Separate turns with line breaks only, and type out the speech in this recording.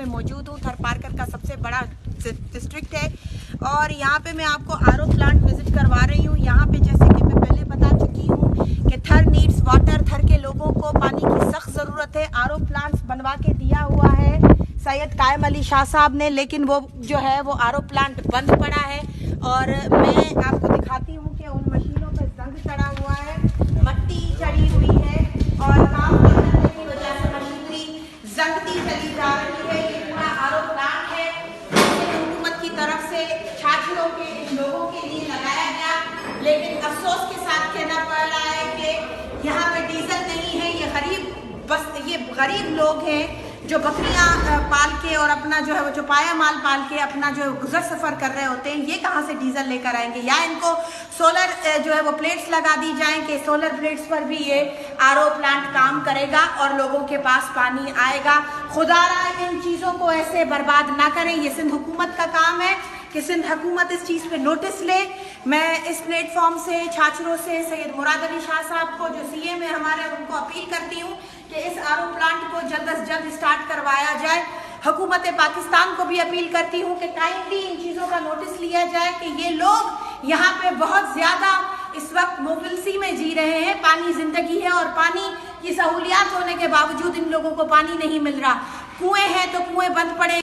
मौजूद हूँ। थरपारकर का सबसे बड़ा डिस्ट्रिक्ट है और यहाँ पे मैं आपको आरओ प्लांट विजिट करवा रही हूँ। यहाँ पे जैसे कि मैं पहले बता चुकी हूँ कि थर नीड्स वाटर, थर के लोगों को पानी की सख्त ज़रूरत है। आरओ प्लांट्स बनवा के दिया हुआ है सैयद कायम अली शाह साहब ने, लेकिन वो जो है वो आरओ प्लांट बंद पड़ा है। और मैं आपको दिखाती हूँ कि उन मशीनों पर जंग चढ़ा हुआ है, मट्टी चढ़ी हुई है और काम करने की वजह से मशीनरी जंगती चली जा रही है। ये पूरा आरओ प्लांट है, हुकूमत की तरफ से छाछड़ों के लोगों के लिए लगाया गया, लेकिन अफसोस के साथ कहना पड़ रहा है कि यहाँ पे डीजल नहीं है। ये गरीब लोग हैं जो बकरियां पाल के और अपना जो है वो चौपाया माल पाल के अपना जो गुजर सफ़र कर रहे होते हैं, ये कहाँ से डीजल लेकर आएंगे? या इनको सोलर जो है वो प्लेट्स लगा दी जाएं कि सोलर प्लेट्स पर भी ये आरओ प्लांट काम करेगा और लोगों के पास पानी आएगा। खुदारा इन चीज़ों को ऐसे बर्बाद ना करें। ये सिंध हुकूमत का काम है कि सिंध हुकूमत इस चीज़ पे नोटिस ले। मैं इस प्लेटफॉर्म से छाछरों से सैयद मुराद अली शाह साहब को जो सीएम है हमारे, उनको अपील करती हूँ कि इस आरओ प्लांट को जल्द से जल्द स्टार्ट करवाया जाए। हुकूमत पाकिस्तान को भी अपील करती हूँ कि काइंडली इन चीज़ों का नोटिस लिया जाए कि ये लोग यहाँ पे बहुत ज़्यादा इस वक्त मुफलिसी में जी रहे हैं। पानी ज़िंदगी है और पानी की सहूलियात होने के बावजूद इन लोगों को पानी नहीं मिल रहा। कुएँ हैं तो कुएँ बंद पड़े।